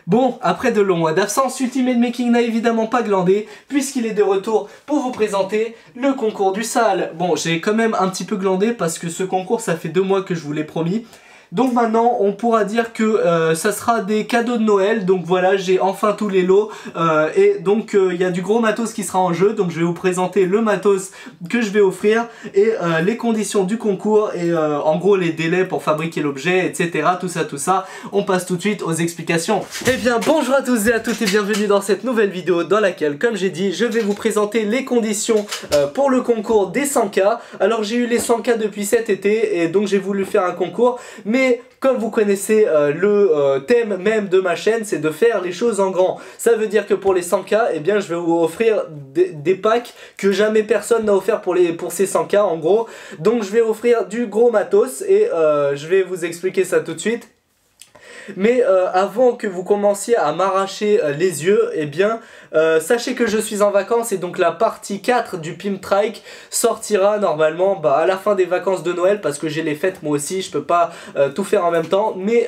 Bon, après de longs mois d'absence, Ultimate Making n'a évidemment pas glandé, puisqu'il est de retour pour vous présenter le concours du sale. Bon, j'ai quand même un petit peu glandé parce que ce concours, ça fait 2 mois que je vous l'ai promis. Donc maintenant on pourra dire que ça sera des cadeaux de Noël. Donc voilà, j'ai enfin tous les lots et donc il y a du gros matos qui sera en jeu. Donc je vais vous présenter le matos que je vais offrir et les conditions du concours et en gros les délais pour fabriquer l'objet, etc. Tout ça. On passe tout de suite aux explications. Eh bien bonjour à tous et à toutes et bienvenue dans cette nouvelle vidéo dans laquelle, comme j'ai dit, je vais vous présenter les conditions pour le concours des 100K. Alors j'ai eu les 100K depuis cet été et donc j'ai voulu faire un concours, mais comme vous connaissez le thème même de ma chaîne, c'est de faire les choses en grand. Ça veut dire que pour les 100K, eh bien, je vais vous offrir des packs que jamais personne n'a offert pour ces 100K en gros. Donc je vais offrir du gros matos et je vais vous expliquer ça tout de suite. Mais avant que vous commenciez à m'arracher les yeux, eh bien, sachez que je suis en vacances et donc la partie 4 du Pimtrike sortira normalement à la fin des vacances de Noël parce que j'ai les fêtes moi aussi, je peux pas tout faire en même temps. Mais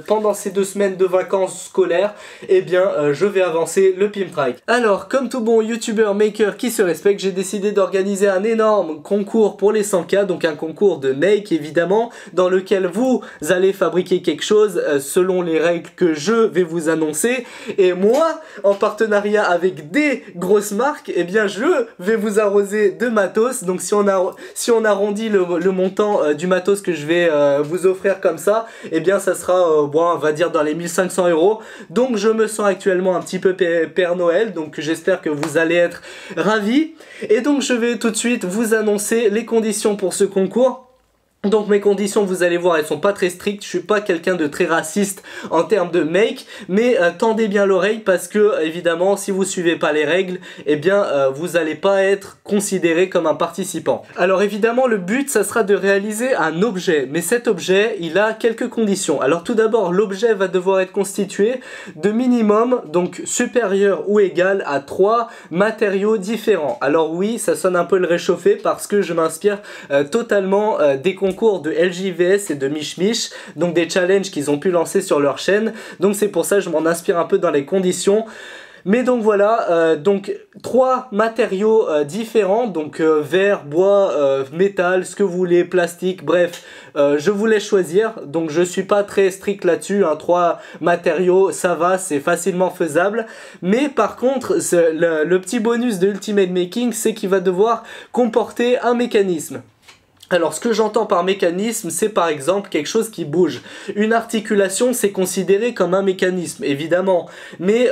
pendant ces 2 semaines de vacances scolaires, eh bien, je vais avancer le Pimtrike. Alors, comme tout bon youtubeur maker qui se respecte, j'ai décidé d'organiser un énorme concours pour les 100K, donc un concours de make évidemment, dans lequel vous allez fabriquer quelque chose selon les règles que je vais vous annoncer, et moi en partenariat avec des grosses marques, eh bien je vais vous arroser de matos. Donc si on arrondit le montant du matos que je vais vous offrir comme ça, eh bien ça sera bon, on va dire dans les 1500 €. Donc je me sens actuellement un petit peu Père Noël, donc j'espère que vous allez être ravis. Et donc je vais tout de suite vous annoncer les conditions pour ce concours. Donc mes conditions, vous allez voir, elles sont pas très strictes. Je suis pas quelqu'un de très raciste en termes de make, mais tendez bien l'oreille parce que évidemment si vous suivez pas les règles, eh bien vous allez pas être considéré comme un participant. Alors évidemment le but ça sera de réaliser un objet, mais cet objet il a quelques conditions. Alors tout d'abord l'objet va devoir être constitué de minimum, donc supérieur ou égal à 3 matériaux différents. Alors oui, ça sonne un peu le réchauffé parce que je m'inspire totalement des concours de LJVS et de Mich Mich, donc des challenges qu'ils ont pu lancer sur leur chaîne. Donc c'est pour ça que je m'en inspire un peu dans les conditions. Mais donc voilà, donc 3 matériaux différents, donc verre, bois, métal, ce que vous voulez, plastique, bref, je vous laisse choisir. Donc je suis pas très strict là-dessus, hein, 3 matériaux, ça va, c'est facilement faisable. Mais par contre, le petit bonus de Ultimate Making, c'est qu'il va devoir comporter un mécanisme. Alors ce que j'entends par mécanisme, c'est par exemple quelque chose qui bouge. Une articulation, c'est considéré comme un mécanisme, évidemment. Mais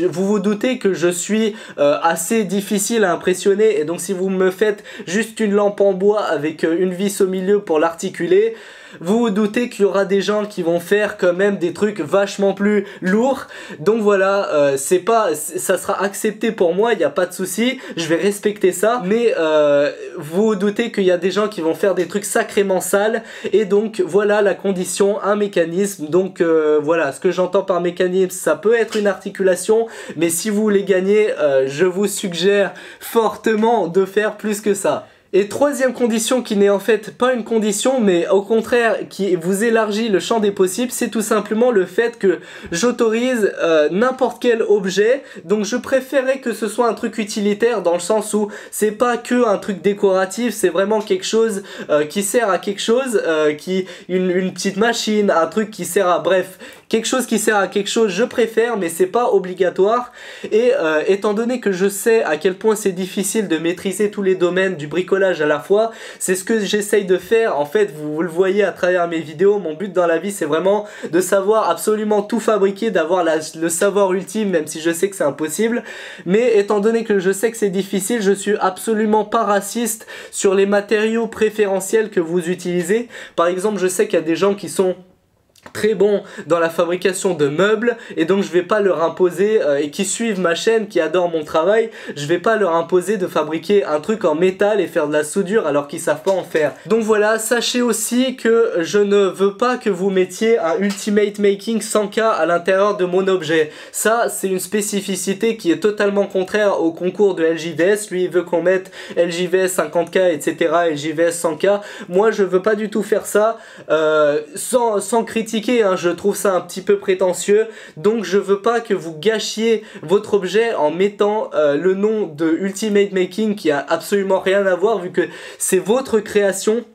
vous vous doutez que je suis assez difficile à impressionner. Et donc si vous me faites juste une lampe en bois avec une vis au milieu pour l'articuler, vous vous doutez qu'il y aura des gens qui vont faire quand même des trucs vachement plus lourds. Donc voilà, ça sera accepté pour moi, il n'y a pas de souci, je vais respecter ça. Mais vous vous doutez qu'il y a des gens qui vont faire des trucs sacrément sales. Et donc voilà la condition, un mécanisme. Donc voilà, ce que j'entends par mécanisme, ça peut être une articulation. Mais si vous voulez gagner, je vous suggère fortement de faire plus que ça. Et troisième condition qui n'est en fait pas une condition mais au contraire qui vous élargit le champ des possibles, c'est tout simplement le fait que j'autorise n'importe quel objet. Donc je préférais que ce soit un truc utilitaire dans le sens où c'est pas que un truc décoratif, c'est vraiment quelque chose qui sert à quelque chose, une petite machine, un truc qui sert à bref, quelque chose qui sert à quelque chose, je préfère, mais c'est pas obligatoire. Et étant donné que je sais à quel point c'est difficile de maîtriser tous les domaines du bricolage à la fois, c'est ce que j'essaye de faire. En fait, vous le voyez à travers mes vidéos, mon but dans la vie c'est vraiment de savoir absolument tout fabriquer, d'avoir le savoir ultime, même si je sais que c'est impossible. Mais étant donné que je sais que c'est difficile, je suis absolument pas raciste sur les matériaux préférentiels que vous utilisez. Par exemple, je sais qu'il y a des gens qui sont très bons dans la fabrication de meubles et donc je vais pas leur imposer et qui suivent ma chaîne, qui adorent mon travail, je vais pas leur imposer de fabriquer un truc en métal et faire de la soudure alors qu'ils savent pas en faire. Donc voilà, sachez aussi que je ne veux pas que vous mettiez un Ultimate Making 100K à l'intérieur de mon objet. Ça c'est une spécificité qui est totalement contraire au concours de LJVS. Lui il veut qu'on mette LJVS 50K etc, LJVS 100K. Moi je veux pas du tout faire ça sans critiquer critiquer, hein, je trouve ça un petit peu prétentieux, donc je veux pas que vous gâchiez votre objet en mettant le nom de Ultimate Making qui a absolument rien à voir vu que c'est votre création.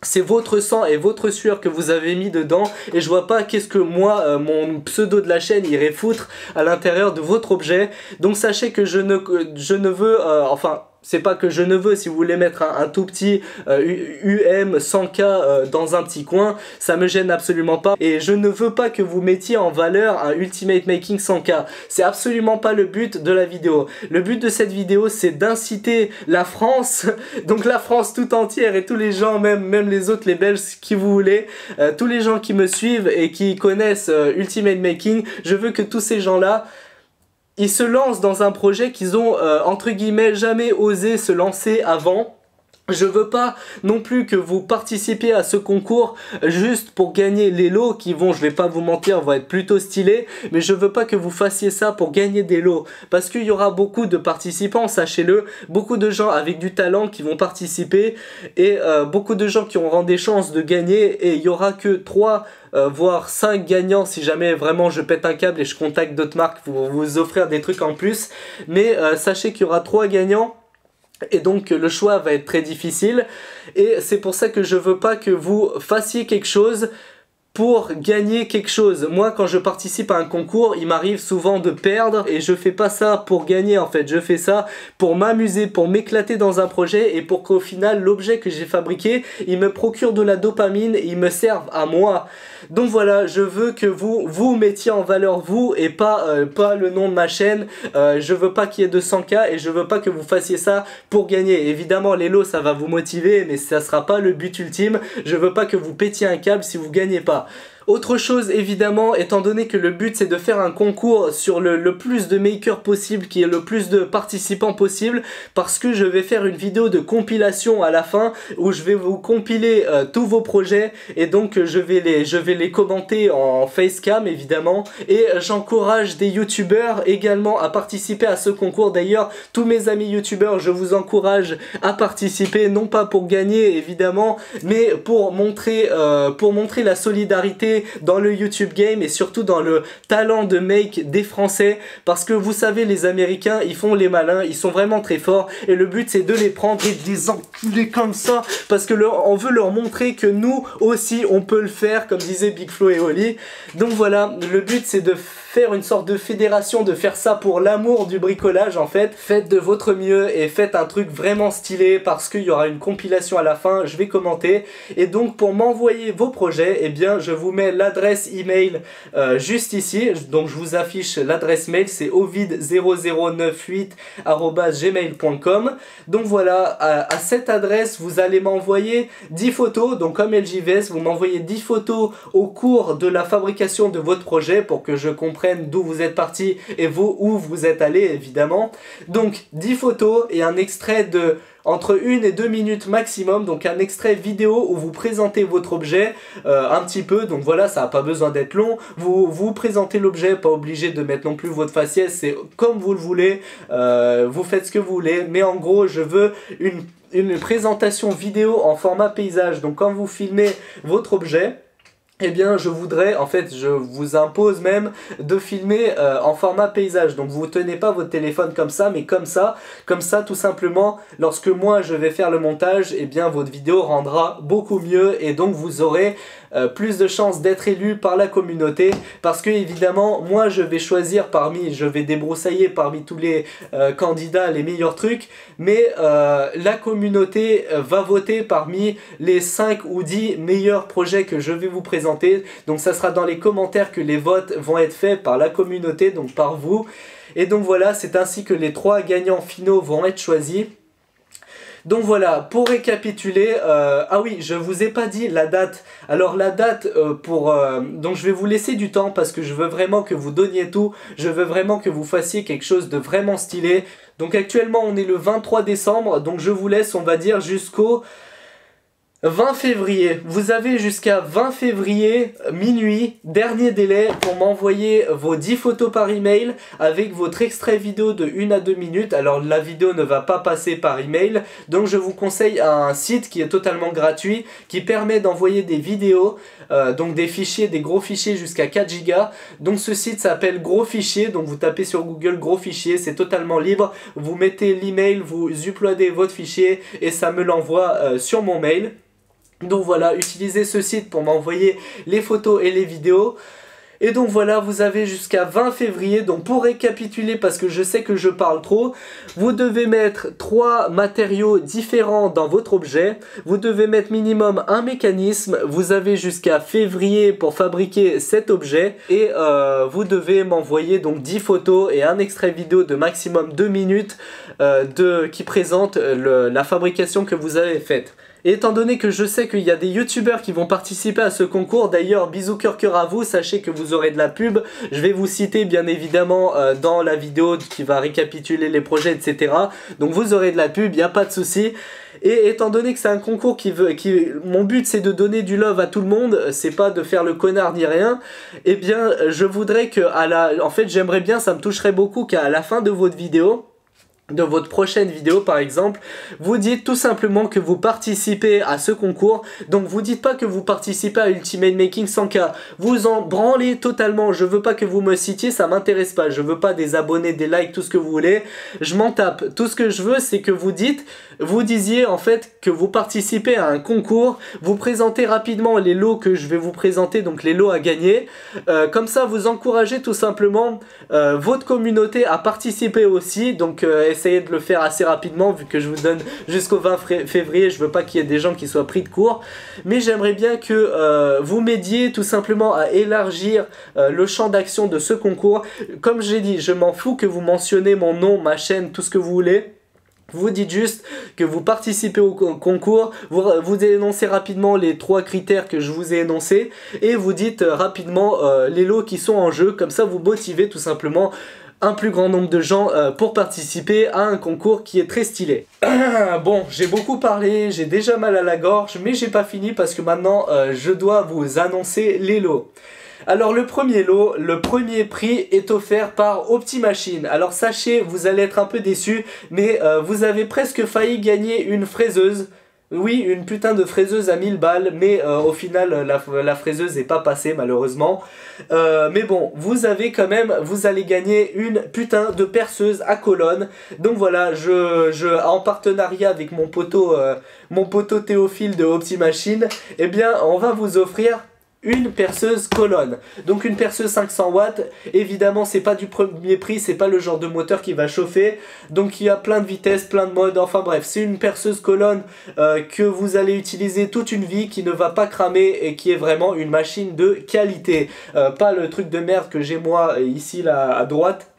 C'est votre sang et votre sueur que vous avez mis dedans et je vois pas qu'est-ce que moi, mon pseudo de la chaîne irait foutre à l'intérieur de votre objet. Donc sachez que je ne veux, enfin... C'est pas que je ne veux, si vous voulez mettre un tout petit UM 100K dans un petit coin, ça me gêne absolument pas. Et je ne veux pas que vous mettiez en valeur un Ultimate Making 100K. C'est absolument pas le but de la vidéo. Le but de cette vidéo, c'est d'inciter la France, donc la France tout entière et tous les gens, même les autres, les Belges, qui vous voulez, tous les gens qui me suivent et qui connaissent Ultimate Making, je veux que tous ces gens-là, ils se lancent dans un projet qu'ils ont, entre guillemets, jamais osé se lancer avant. Je veux pas non plus que vous participiez à ce concours juste pour gagner les lots qui vont, je vais pas vous mentir, vont être plutôt stylés, mais je veux pas que vous fassiez ça pour gagner des lots parce qu'il y aura beaucoup de participants, sachez-le, beaucoup de gens avec du talent qui vont participer et beaucoup de gens qui auront des chances de gagner et il y aura que 3 voire 5 gagnants si jamais vraiment je pète un câble et je contacte d'autres marques pour vous offrir des trucs en plus, mais sachez qu'il y aura 3 gagnants. Et donc le choix va être très difficile et c'est pour ça que je veux pas que vous fassiez quelque chose pour gagner quelque chose. Moi quand je participe à un concours, il m'arrive souvent de perdre et je fais pas ça pour gagner en fait, je fais ça pour m'amuser, pour m'éclater dans un projet et pour qu'au final l'objet que j'ai fabriqué, il me procure de la dopamine et il me serve à moi. Donc voilà, je veux que vous mettiez en valeur vous et pas le nom de ma chaîne. Je veux pas qu'il y ait 200K et je veux pas que vous fassiez ça pour gagner. Évidemment les lots ça va vous motiver mais ça sera pas le but ultime. Je veux pas que vous pétiez un câble si vous gagnez pas. Autre chose évidemment, étant donné que le but c'est de faire un concours sur le plus de makers possible, qui est le plus de participants possible, parce que je vais faire une vidéo de compilation à la fin où je vais vous compiler tous vos projets et donc je vais les commenter en facecam évidemment et j'encourage des youtubeurs également à participer à ce concours. D'ailleurs tous mes amis youtubeurs je vous encourage à participer, non pas pour gagner évidemment mais pour montrer la solidarité dans le YouTube game et surtout dans le talent de make des Français parce que vous savez les Américains ils font les malins, ils sont vraiment très forts et le but c'est de les prendre et de les enculer comme ça parce que on veut leur montrer que nous aussi on peut le faire comme disaient Big Flo et Oli. Donc voilà, le but c'est de faire une sorte de fédération, de faire ça pour l'amour du bricolage en fait. Faites de votre mieux et faites un truc vraiment stylé parce qu'il y aura une compilation à la fin, je vais commenter et donc pour m'envoyer vos projets, eh bien je vous mets l'adresse email juste ici, donc je vous affiche l'adresse mail, c'est ovid0098@gmail.com. donc voilà, à cette adresse vous allez m'envoyer 10 photos, donc comme LJVS vous m'envoyez 10 photos au cours de la fabrication de votre projet pour que je comprenne d'où vous êtes parti et où vous êtes allé évidemment. Donc 10 photos et un extrait de entre 1 et 2 minutes maximum, donc un extrait vidéo où vous présentez votre objet un petit peu, donc voilà, ça n'a pas besoin d'être long, vous présentez l'objet, pas obligé de mettre non plus votre faciès, c'est comme vous le voulez, vous faites ce que vous voulez, mais en gros je veux une présentation vidéo en format paysage, donc quand vous filmez votre objet, eh bien je voudrais, en fait je vous impose même de filmer en format paysage, donc vous tenez pas votre téléphone comme ça mais comme ça tout simplement, lorsque moi je vais faire le montage, eh bien votre vidéo rendra beaucoup mieux et donc vous aurez plus de chances d'être élu par la communauté parce que évidemment moi je vais choisir je vais débroussailler parmi tous les candidats les meilleurs trucs, mais la communauté va voter parmi les 5 ou 10 meilleurs projets que je vais vous présenter. Donc ça sera dans les commentaires que les votes vont être faits par la communauté, donc par vous. Et donc voilà, c'est ainsi que les 3 gagnants finaux vont être choisis. Donc voilà, pour récapituler, ah oui, je vous ai pas dit la date. Alors la date donc je vais vous laisser du temps parce que je veux vraiment que vous donniez tout. Je veux vraiment que vous fassiez quelque chose de vraiment stylé. Donc actuellement on est le 23 décembre, donc je vous laisse, on va dire, jusqu'au 20 février, vous avez jusqu'à 20 février minuit, dernier délai pour m'envoyer vos 10 photos par email avec votre extrait vidéo de 1 à 2 minutes. Alors la vidéo ne va pas passer par email, donc je vous conseille un site qui est totalement gratuit, qui permet d'envoyer des vidéos, donc des fichiers, des gros fichiers jusqu'à 4 Go. Donc ce site s'appelle Gros Fichier, donc vous tapez sur Google Gros Fichier, c'est totalement libre, vous mettez l'email, vous uploadez votre fichier et ça me l'envoie sur mon mail. Donc voilà, utilisez ce site pour m'envoyer les photos et les vidéos. Et donc voilà, vous avez jusqu'à 20 février. Donc pour récapituler, parce que je sais que je parle trop, vous devez mettre 3 matériaux différents dans votre objet. Vous devez mettre minimum un mécanisme. Vous avez jusqu'à février pour fabriquer cet objet. Et vous devez m'envoyer donc 10 photos et un extrait vidéo de maximum 2 minutes qui présente la fabrication que vous avez faite. Et étant donné que je sais qu'il y a des youtubeurs qui vont participer à ce concours, d'ailleurs bisous cœur cœur à vous, sachez que vous aurez de la pub, je vais vous citer bien évidemment dans la vidéo qui va récapituler les projets etc. Donc vous aurez de la pub, il n'y a pas de souci. Et étant donné que c'est un concours mon but c'est de donner du love à tout le monde, c'est pas de faire le connard ni rien, eh bien je voudrais que en fait j'aimerais bien, ça me toucherait beaucoup qu'à la fin de votre vidéo, de votre prochaine vidéo par exemple, vous dites tout simplement que vous participez à ce concours. Donc vous dites pas que vous participez à Ultimate Making 100K, vous en branlez totalement, je veux pas que vous me citiez, ça m'intéresse pas, je veux pas des abonnés, des likes, tout ce que vous voulez, je m'en tape. Tout ce que je veux c'est que vous disiez en fait que vous participez à un concours, vous présentez rapidement les lots que je vais vous présenter, donc les lots à gagner, comme ça vous encouragez tout simplement votre communauté à participer aussi. Donc essayez de le faire assez rapidement vu que je vous donne jusqu'au 20 février, je veux pas qu'il y ait des gens qui soient pris de court, mais j'aimerais bien que vous m'aidiez tout simplement à élargir le champ d'action de ce concours. Comme j'ai dit, je m'en fous que vous mentionnez mon nom, ma chaîne, tout ce que vous voulez. Vous dites juste que vous participez au concours, vous énoncez rapidement les 3 critères que je vous ai énoncés et vous dites rapidement les lots qui sont en jeu, comme ça vous motivez tout simplement un plus grand nombre de gens pour participer à un concours qui est très stylé. Bon, j'ai beaucoup parlé, j'ai déjà mal à la gorge, mais j'ai pas fini parce que maintenant je dois vous annoncer les lots. Alors le premier lot, le premier prix est offert par Optimachine. Alors sachez, vous allez être un peu déçus, mais vous avez presque failli gagner une fraiseuse. Oui, une putain de fraiseuse à 1000 balles, mais au final la fraiseuse n'est pas passée malheureusement. Mais bon, vous allez gagner une putain de perceuse à colonne. Donc voilà, en partenariat avec mon poteau Théophile de Optimachine, eh bien on va vous offrir une perceuse colonne. Donc une perceuse 500 watts, évidemment c'est pas du premier prix, c'est pas le genre de moteur qui va chauffer, donc il y a plein de vitesses, plein de modes, enfin bref, c'est une perceuse colonne que vous allez utiliser toute une vie, qui ne va pas cramer et qui est vraiment une machine de qualité, pas le truc de merde que j'ai moi ici là à droite.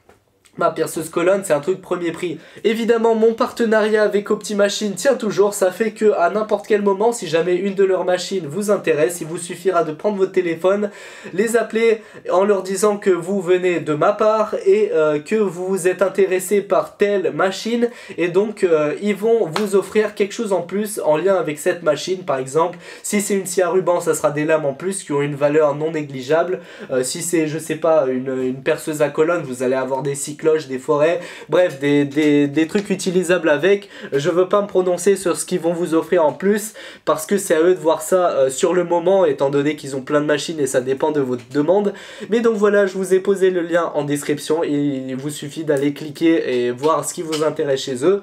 Ma perceuse colonne, c'est un truc premier prix. Évidemment, mon partenariat avec Optimachine tient toujours. Ça fait que à n'importe quel moment, si jamais une de leurs machines vous intéresse, il vous suffira de prendre votre téléphone, les appeler en leur disant que vous venez de ma part et que vous êtes intéressé par telle machine. Et donc, ils vont vous offrir quelque chose en plus en lien avec cette machine. Par exemple, si c'est une scie à ruban, ça sera des lames en plus qui ont une valeur non négligeable. Si c'est, je sais pas, une perceuse à colonne, vous allez avoir des cycles, des forêts, bref, des trucs utilisables avec. Je veux pas me prononcer sur ce qu'ils vont vous offrir en plus, parce que c'est à eux de voir ça sur le moment, étant donné qu'ils ont plein de machines et ça dépend de votre demande. Mais donc voilà, je vous ai posé le lien en description et il vous suffit d'aller cliquer et voir ce qui vous intéresse chez eux.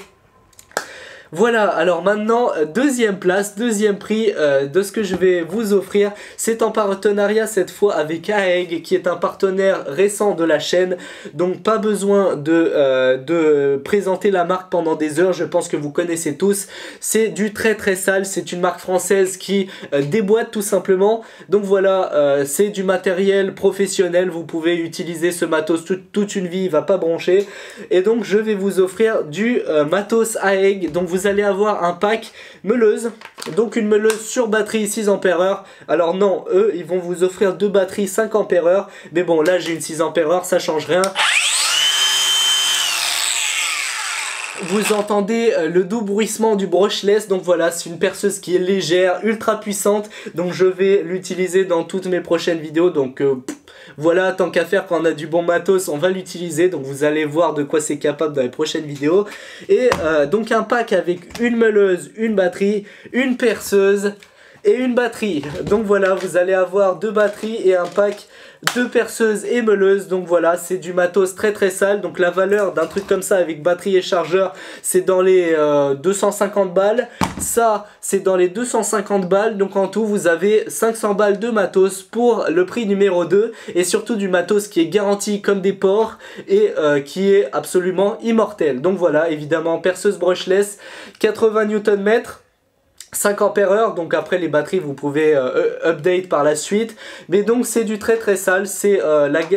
Voilà, alors maintenant, deuxième place, deuxième prix de ce que je vais vous offrir. C'est en partenariat cette fois avec AEG, qui est un partenaire récent de la chaîne. Donc pas besoin de présenter la marque pendant des heures, je pense que vous connaissez tous. C'est du très très sale, c'est une marque française qui déboîte tout simplement. Donc voilà, c'est du matériel professionnel, vous pouvez utiliser ce matos toute une vie, il va pas broncher. Et donc je vais vous offrir du matos AEG, donc vous allez avoir un pack meuleuse, donc une meuleuse sur batterie 6 Ah. Alors non, eux ils vont vous offrir 2 batteries 5 Ah, mais bon là j'ai une 6 Ah, ça change rien. vous entendez le doux bruissement du brushless. Donc voilà, c'est une perceuse qui est légère, ultra puissante. Donc je vais l'utiliser dans toutes mes prochaines vidéos. Donc voilà, tant qu'à faire, quand on a du bon matos, on va l'utiliser. Donc vous allez voir de quoi c'est capable dans les prochaines vidéos. Et donc un pack avec une meuleuse, une batterie, une perceuse et une batterie. Donc voilà, vous allez avoir 2 batteries et un pack de perceuse et meuleuse. Donc voilà, c'est du matos très très sale. Donc la valeur d'un truc comme ça avec batterie et chargeur, c'est dans les 250 balles. Ça, c'est dans les 250 balles. Donc en tout, vous avez 500 balles de matos pour le prix numéro 2. Et surtout du matos qui est garanti comme des porcs et qui est absolument immortel. Donc voilà, évidemment, perceuse brushless, 80 Nm. 5 ampères-heure, donc après les batteries vous pouvez update par la suite. Mais donc c'est du très très sale, c'est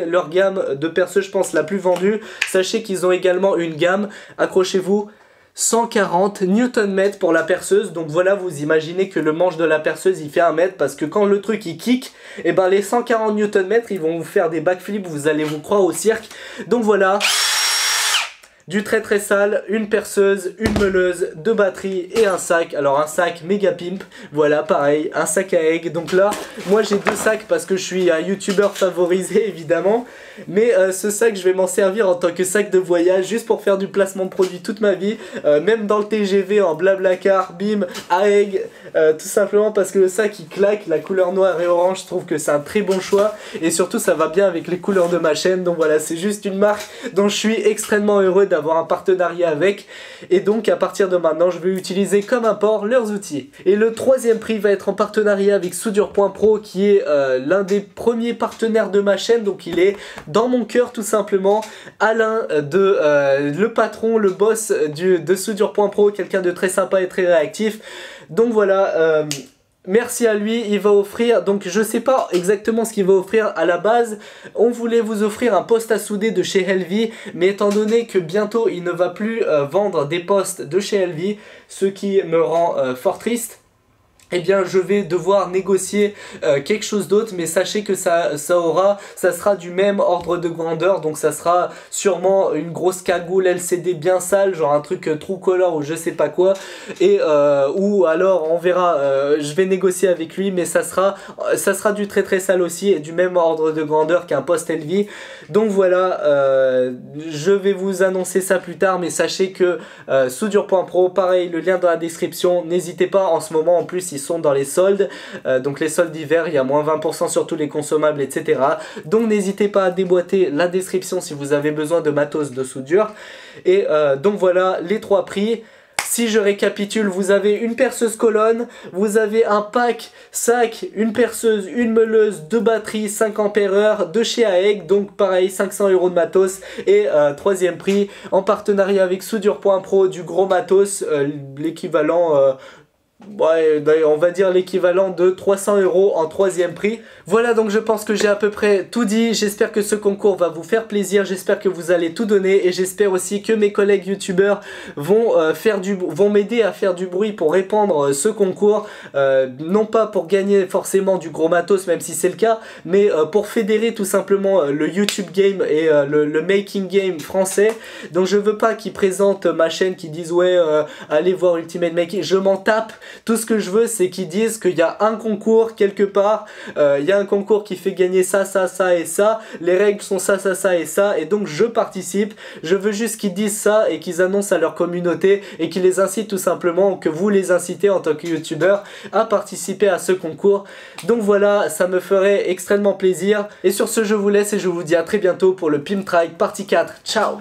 leur gamme de perceuses je pense la plus vendue. Sachez qu'ils ont également une gamme, accrochez-vous, 140 Nm pour la perceuse. Donc voilà, vous imaginez que le manche de la perceuse il fait 1 mètre, parce que quand le truc il kick, et ben les 140 Nm ils vont vous faire des backflips, vous allez vous croire au cirque. Donc voilà, du très très sale, une perceuse, une meuleuse, 2 batteries et un sac. Alors un sac méga pimp, voilà pareil, un sac à egg. Donc là, moi j'ai 2 sacs parce que je suis un youtubeur favorisé évidemment. Mais ce sac je vais m'en servir en tant que sac de voyage, juste pour faire du placement de produit toute ma vie. Même dans le TGV, en blablacar, bim, à egg, tout simplement parce que le sac il claque, la couleur noire et orange, je trouve que c'est un très bon choix. Et surtout ça va bien avec les couleurs de ma chaîne. Donc voilà, c'est juste une marque dont je suis extrêmement heureux d'avoir un partenariat avec, et donc à partir de maintenant je vais utiliser comme import leurs outils. Et le 3e prix va être en partenariat avec Soudure.pro, qui est l'un des premiers partenaires de ma chaîne. Donc il est dans mon cœur tout simplement. Alain, le patron, le boss de Soudure.pro, quelqu'un de très sympa et très réactif. Donc voilà, merci à lui, il va offrir, donc je sais pas exactement ce qu'il va offrir à la base. On voulait vous offrir un poste à souder de chez Elvie, mais étant donné que bientôt il ne va plus vendre des postes de chez Elvie, ce qui me rend fort triste, eh bien je vais devoir négocier quelque chose d'autre. Mais sachez que ça sera du même ordre de grandeur. Donc ça sera sûrement une grosse cagoule LCD bien sale, genre un truc True Color ou je sais pas quoi. Et ou alors on verra, je vais négocier avec lui, mais ça sera du très très sale aussi, et du même ordre de grandeur qu'un poste LV. Donc voilà, je vais vous annoncer ça plus tard. Mais sachez que Soudure.pro, pareil, le lien dans la description. N'hésitez pas, en ce moment en plus ils sont dans les soldes, donc les soldes d'hiver, il y a moins 20% sur tous les consommables, etc. Donc n'hésitez pas à déboîter la description si vous avez besoin de matos de soudure. Et donc voilà les 3 prix. Si je récapitule, vous avez une perceuse colonne, vous avez un pack sac, une perceuse, une meuleuse, 2 batteries, 5 ampères-heure de chez AEG, donc pareil 500 € de matos. Et 3e prix en partenariat avec Soudure.pro, du gros matos, l'équivalent... ouais, on va dire l'équivalent de 300 € en 3e prix. Voilà, donc je pense que j'ai à peu près tout dit. J'espère que ce concours va vous faire plaisir, j'espère que vous allez tout donner, et j'espère aussi que mes collègues youtubeurs vont m'aider à faire du bruit pour répandre ce concours, non pas pour gagner forcément du gros matos, même si c'est le cas, mais pour fédérer tout simplement le YouTube game et le making game français. Donc je veux pas qu'ils présentent ma chaîne, qu'ils disent ouais allez voir Ultimate Making, je m'en tape. Tout ce que je veux, c'est qu'ils disent qu'il y a un concours quelque part, il y a un concours qui fait gagner ça, ça, ça et ça, les règles sont ça, ça, ça et ça, et donc je participe. Je veux juste qu'ils disent ça et qu'ils annoncent à leur communauté, et qu'ils les incitent tout simplement, que vous les incitez en tant que youtubeur à participer à ce concours. Donc voilà, ça me ferait extrêmement plaisir. Et sur ce, je vous laisse et je vous dis à très bientôt pour le Pimp Try partie 4. Ciao!